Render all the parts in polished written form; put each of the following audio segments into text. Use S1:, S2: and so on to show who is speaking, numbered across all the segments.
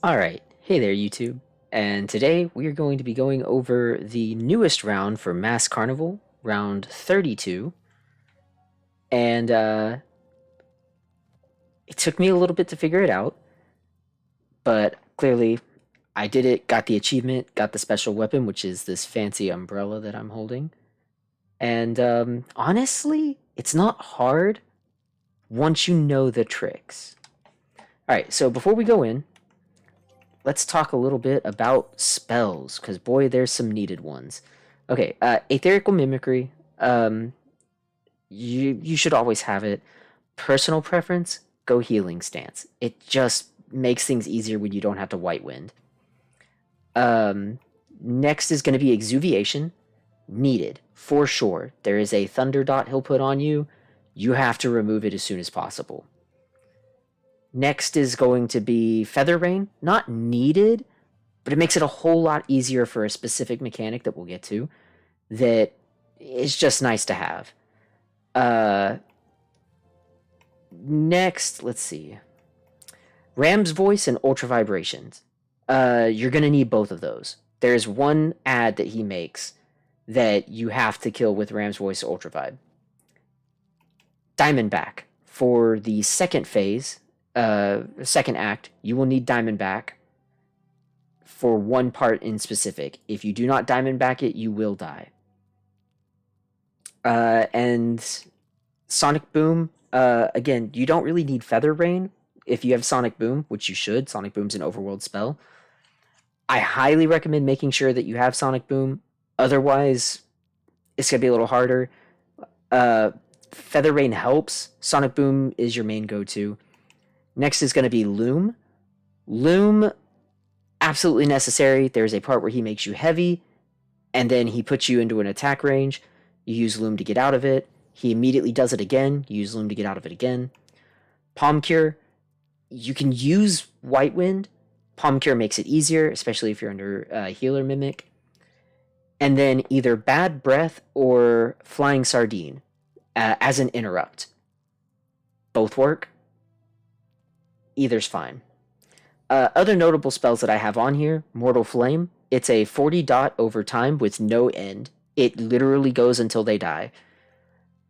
S1: Alright, hey there YouTube, and today we are going to be going over the newest round for Mass Carnival, round 32, and it took me a little bit to figure it out, but clearly I did it, got the achievement, got the special weapon, which is this fancy umbrella that I'm holding, and honestly, it's not hard once you know the tricks. Alright, so before we go in, let's talk a little bit about spells, because boy, there's some needed ones. Okay, Aetherical Mimicry. You should always have it. Personal preference, go Healing Stance. It just makes things easier when you don't have to White Wind. Next is going to be Exuviation. Needed, for sure. There is a Thunder Dot he'll put on you. You have to remove it as soon as possible. Next is going to be Feather Rain. Not needed, but it makes it a whole lot easier for a specific mechanic that we'll get to that is just nice to have. Next, let's see. Ram's Voice and Ultra Vibrations. You're going to need both of those. There's one ad that he makes that you have to kill with Ram's Voice Ultra Vibe. Diamondback. For the second phase, second act, you will need Diamondback for one part in specific. If you do not Diamondback it, you will die. And Sonic Boom, again, you don't really need Feather Rain if you have Sonic Boom, which you should. Sonic Boom's an overworld spell. I highly recommend making sure that you have Sonic Boom. Otherwise, it's going to be a little harder. Feather Rain helps. Sonic Boom is your main go-to. Next is going to be Loom. Loom, absolutely necessary. There's a part where he makes you heavy, and then he puts you into an attack range. You use Loom to get out of it. He immediately does it again. You use Loom to get out of it again. Palm Cure, you can use White Wind. Palm Cure makes it easier, especially if you're under Healer Mimic. And then either Bad Breath or Flying Sardine as an interrupt. Both work. Either's fine. Other notable spells that I have on here, Mortal Flame. It's a 40 dot over time with no end. It literally goes until they die.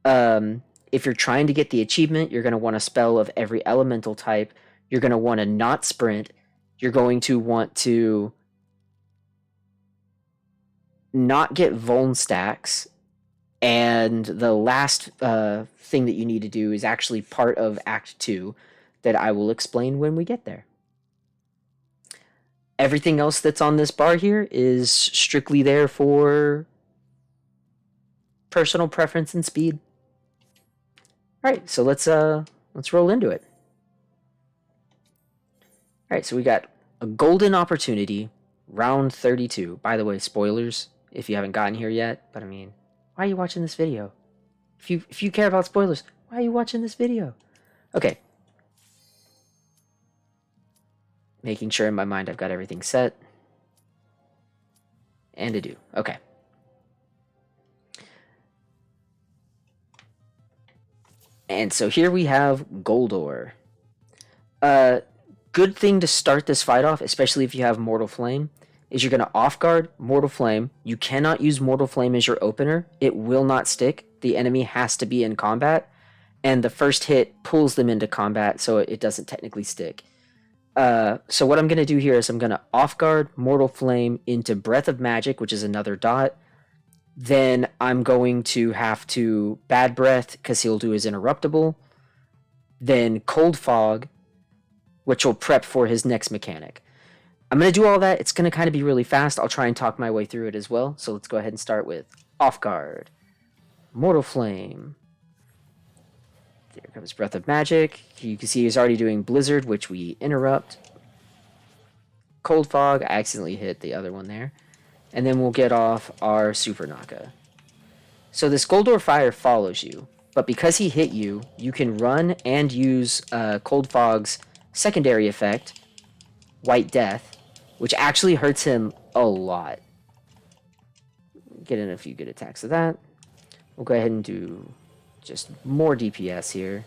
S1: If you're trying to get the achievement, you're going to want a spell of every elemental type. You're going to want to not sprint. You're going to want to not get Vuln stacks. And the last thing that you need to do is actually part of Act 2 that I will explain when we get there. Everything else that's on this bar here is strictly there for personal preference and speed. All right, so let's roll into it. All right, so we got a golden opportunity, round 32. By the way, spoilers if you haven't gotten here yet, but I mean, why are you watching this video? If you care about spoilers, why are you watching this video? Okay. Making sure in my mind I've got everything set. And I do. Okay. And so here we have Goldor. Good thing to start this fight off, especially if you have Mortal Flame, is you're going to off-guard Mortal Flame. You cannot use Mortal Flame as your opener. It will not stick. The enemy has to be in combat, and the first hit pulls them into combat, so it doesn't technically stick. So what I'm going to do here is I'm going to off-guard Mortal Flame into Breath of Magic, which is another dot. Then I'm going to have to Bad Breath, because he'll do his Interruptible. Then Cold Fog, which will prep for his next mechanic. I'm going to do all that. It's going to kind of be really fast. I'll try and talk my way through it as well. So let's go ahead and start with Off Guard. Mortal Flame. There comes Breath of Magic. You can see he's already doing Blizzard, which we interrupt. Cold Fog. I accidentally hit the other one there. And then we'll get off our Super Naka. So this Goldor Fire follows you. But because he hit you, you can run and use Cold Fog's secondary effect, White Death, which actually hurts him a lot. Get in a few good attacks of that. We'll go ahead and do just more DPS here.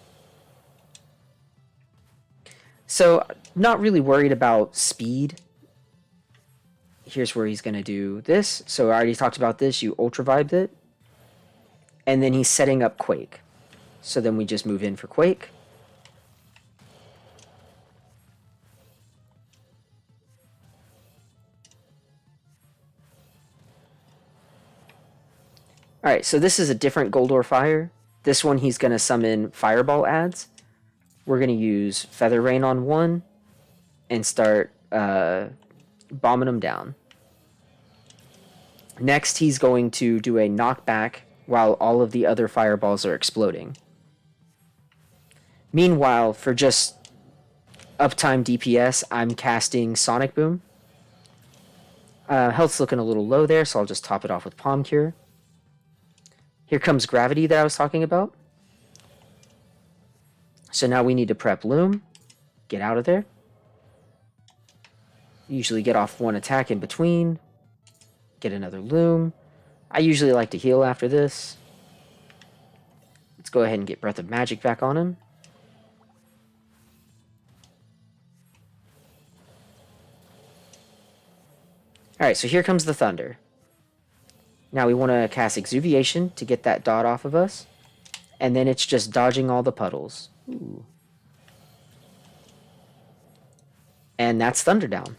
S1: So, not really worried about speed. Here's where he's going to do this. So, I already talked about this. You ultra vibed it. And then he's setting up Quake. So then we just move in for Quake. Alright, so this is a different Goldor Fire. This one he's going to summon Fireball adds. We're going to use Feather Rain on one and start bombing them down. Next, he's going to do a knockback while all of the other fireballs are exploding. Meanwhile, for just uptime DPS, I'm casting Sonic Boom. Health's looking a little low there, so I'll just top it off with Palm Cure. Here comes Gravity that I was talking about. So now we need to prep Loom. Get out of there. Usually get off one attack in between. Get another Loom. I usually like to heal after this. Let's go ahead and get Breath of Magic back on him. Alright, so here comes the Thunder. Now we want to cast Exuviation to get that dot off of us. And then it's just dodging all the puddles. Ooh. And that's Thunder down.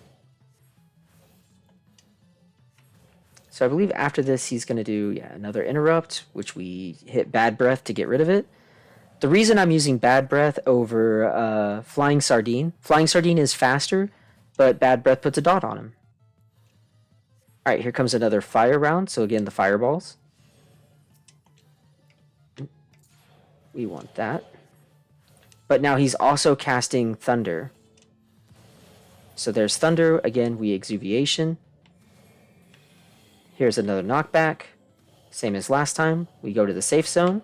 S1: So I believe after this he's going to do another Interrupt, which we hit Bad Breath to get rid of it. The reason I'm using Bad Breath over Flying Sardine, Flying Sardine is faster, but Bad Breath puts a dot on him. Alright, here comes another fire round. So again, the fireballs. We want that. But now he's also casting Thunder. So there's Thunder. Again, we Exuviation. Here's another knockback. Same as last time. We go to the safe zone.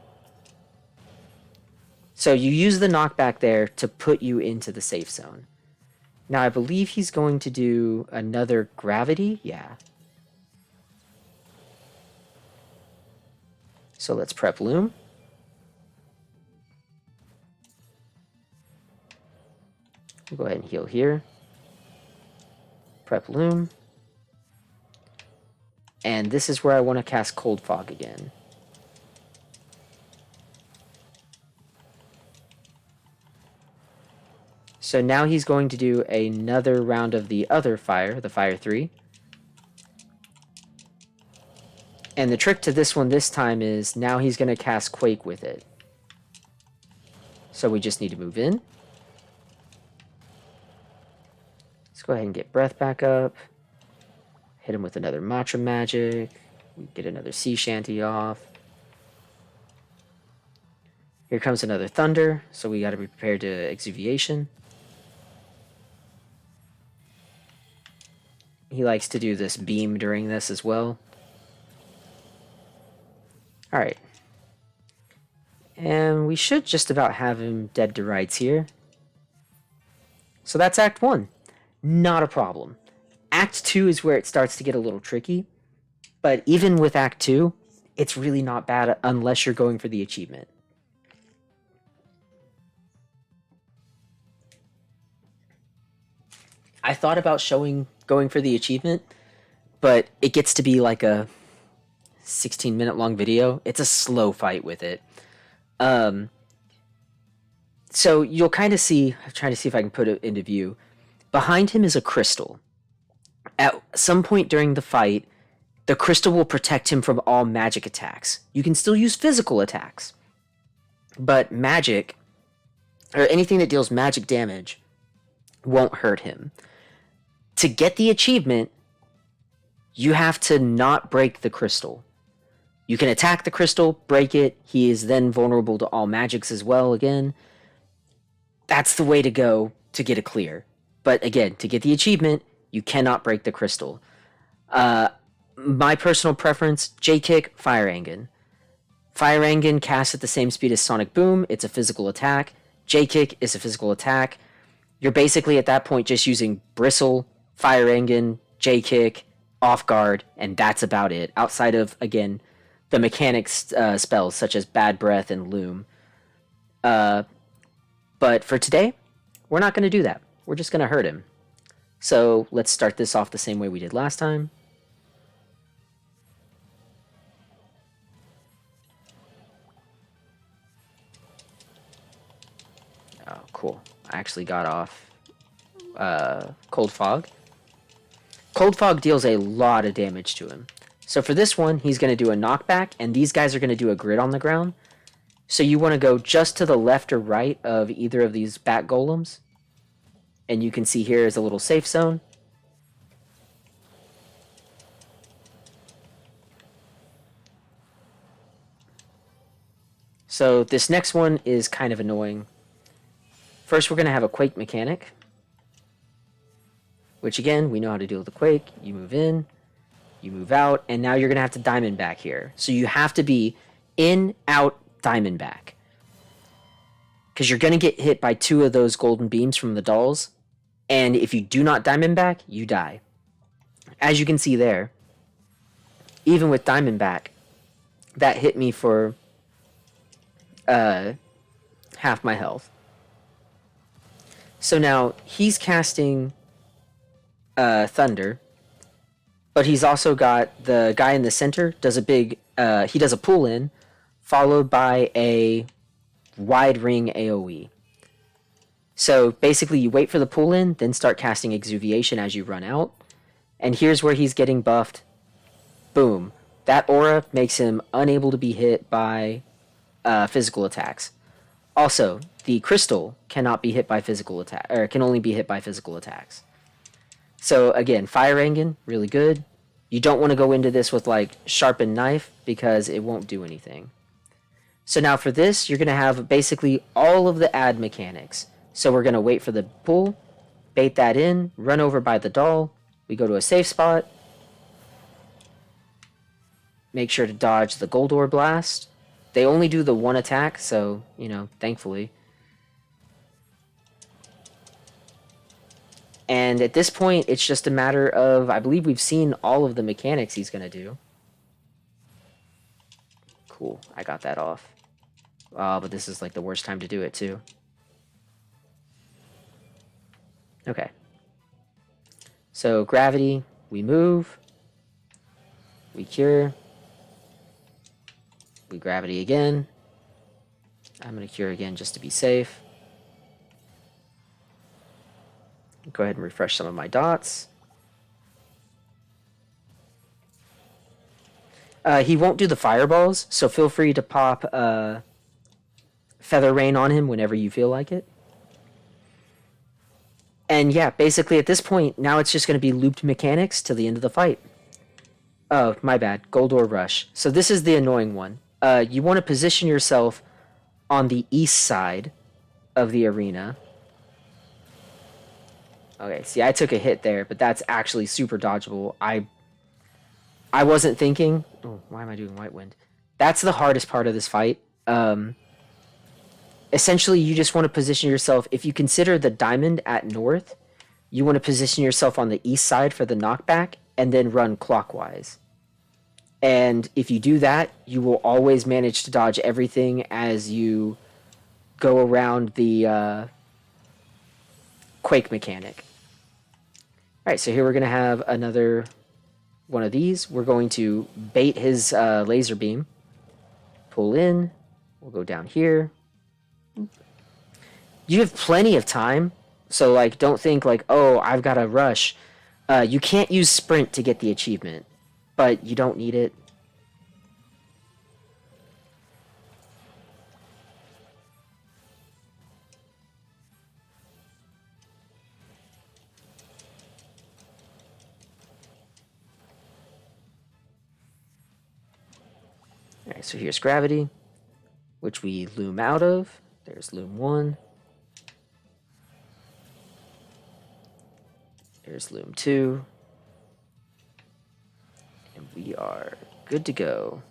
S1: So you use the knockback there to put you into the safe zone. Now I believe he's going to do another Gravity. Yeah. So let's prep Loom. We'll go ahead and heal here. Prep Loom. And this is where I want to cast Cold Fog again. So now he's going to do another round of the other fire, the Fire 3. And the trick to this one this time is now he's going to cast Quake with it. So we just need to move in. Let's go ahead and get Breath back up. Hit him with another Matcha Magic. Get another Sea Shanty off. Here comes another Thunder, so we got to be prepared to Exuviation. He likes to do this beam during this as well. Alright. And we should just about have him dead to rights here. So that's Act 1. Not a problem. Act 2 is where it starts to get a little tricky. But even with Act 2, it's really not bad unless you're going for the achievement. I thought about going for the achievement, but it gets to be like a 16-minute long video. It's a slow fight with it. So you'll kind of see, I'm trying to see if I can put it into view. Behind him is a crystal. At some point during the fight, the crystal will protect him from all magic attacks. You can still use physical attacks, but magic, or anything that deals magic damage, won't hurt him. To get the achievement, you have to not break the crystal. You can attack the crystal, break it. He is then vulnerable to all magics as well again. That's the way to go to get a clear. But again, to get the achievement, you cannot break the crystal. My personal preference, J-Kick, Fire Angon. Fire Angon casts at the same speed as Sonic Boom. It's a physical attack. J-Kick is a physical attack. You're basically at that point just using Bristle, Fire Angon, J-Kick, Off Guard, and that's about it. Outside of, again, the mechanics spells such as Bad Breath and Loom. But for today, We're not going to do that. We're just going to hurt him. So let's start this off the same way we did last time. Oh, cool. I actually got off Cold Fog. Cold Fog deals a lot of damage to him. So for this one, he's going to do a knockback, and these guys are going to do a grid on the ground. So you want to go just to the left or right of either of these bat golems. And you can see here is a little safe zone. So this next one is kind of annoying. First, we're going to have a Quake mechanic. Which again, we know how to deal with the Quake. You move in, you move out, and now you're going to have to diamond back here. So you have to be in, out, diamond back. Because you're going to get hit by 2 of those golden beams from the dolls. And if you do not diamond back, you die. As you can see there, even with diamond back, that hit me for half my health. So now he's casting Thunder, but he's also got the guy in the center does a big he does a pull in followed by a wide ring AoE. So basically you wait for the pull in, then start casting Exuviation as you run out, and here's where he's getting buffed. Boom. That aura makes him unable to be hit by physical attacks. Also, the crystal cannot be hit by physical attack, or can only be hit by physical attacks. So again, Fire Engine, really good. You don't want to go into this with like Sharpened Knife because it won't do anything. So now for this, you're going to have basically all of the add mechanics. So we're going to wait for the pull, bait that in, run over by the doll. We go to a safe spot. Make sure to dodge the Goldor Blast. They only do the 1 attack, so, you know, thankfully. And at this point, it's just a matter of, I believe we've seen all of the mechanics he's going to do. Cool, I got that off. But this is like the worst time to do it too. Okay. So gravity, we move. We cure. We gravity again. I'm going to cure again just to be safe. Go ahead and refresh some of my dots. He won't do the fireballs, so feel free to pop Feather Rain on him whenever you feel like it. And yeah, basically at this point, now it's just going to be looped mechanics till the end of the fight. Oh, my bad. Goldor Rush. So this is the annoying one. You want to position yourself on the east side of the arena. Okay, see, I took a hit there, but that's actually super dodgeable. I wasn't thinking... Oh, why am I doing White Wind? That's the hardest part of this fight. Essentially, you just want to position yourself... If you consider the diamond at north, you want to position yourself on the east side for the knockback, and then run clockwise. And if you do that, you will always manage to dodge everything as you go around the Quake mechanic. Alright, so here we're going to have another one of these. We're going to bait his laser beam. Pull in. We'll go down here. You have plenty of time, so like don't think like, oh, I've got to rush. You can't use sprint to get the achievement, but you don't need it. Alright, so here's gravity, which we loom out of. There's loom 1. There's loom 2. And we are good to go.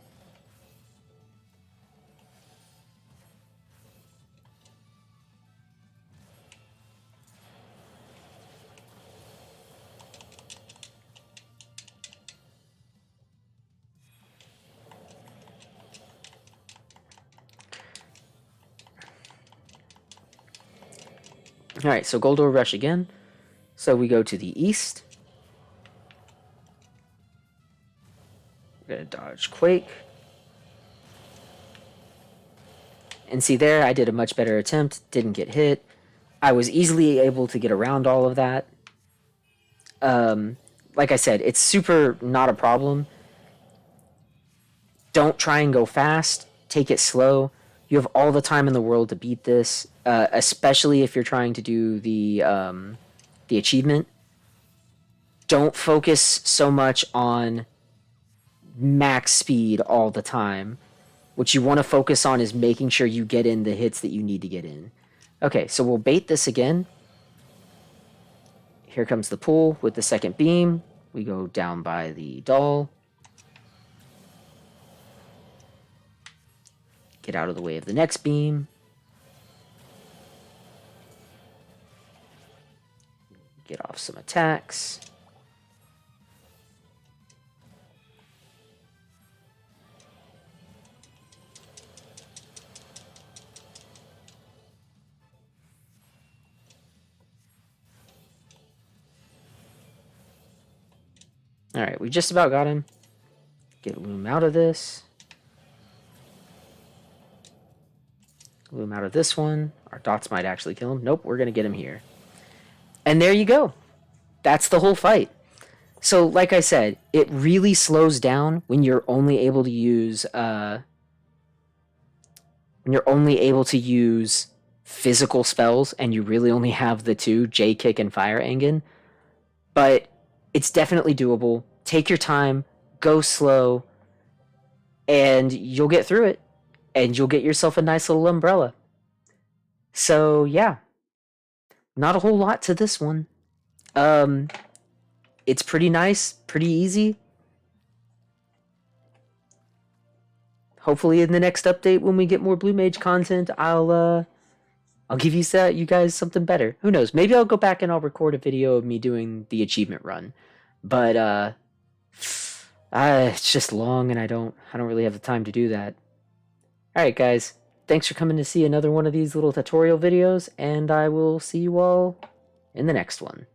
S1: Alright, so Goldor Rush again. So we go to the east. We're going to dodge Quake. And see there, I did a much better attempt. Didn't get hit. I was easily able to get around all of that. Like I said, it's super not a problem. Don't try and go fast. Take it slow. You have all the time in the world to beat this, especially if you're trying to do the achievement. Don't focus so much on max speed all the time. What you want to focus on is making sure you get in the hits that you need to get in. Okay, so we'll bait this again. Here comes the pool with the second beam. We go down by the doll. Get out of the way of the next beam. Get off some attacks. Alright, we just about got him. Get Loom out of this. Loom out of this one. Our dots might actually kill him. Nope, we're going to get him here. And there you go. That's the whole fight. So, like I said, it really slows down when you're only able to use physical spells and you really only have the two, J-Kick and Fire Engen. But it's definitely doable. Take your time, go slow, and you'll get through it. And you'll get yourself a nice little umbrella. So, yeah. Not a whole lot to this one. It's pretty nice, pretty easy. Hopefully in the next update when we get more Blue Mage content, I'll give you guys something better. Who knows? Maybe I'll go back and I'll record a video of me doing the achievement run. But it's just long and I don't really have the time to do that. Alright guys, thanks for coming to see another one of these little tutorial videos, and I will see you all in the next one.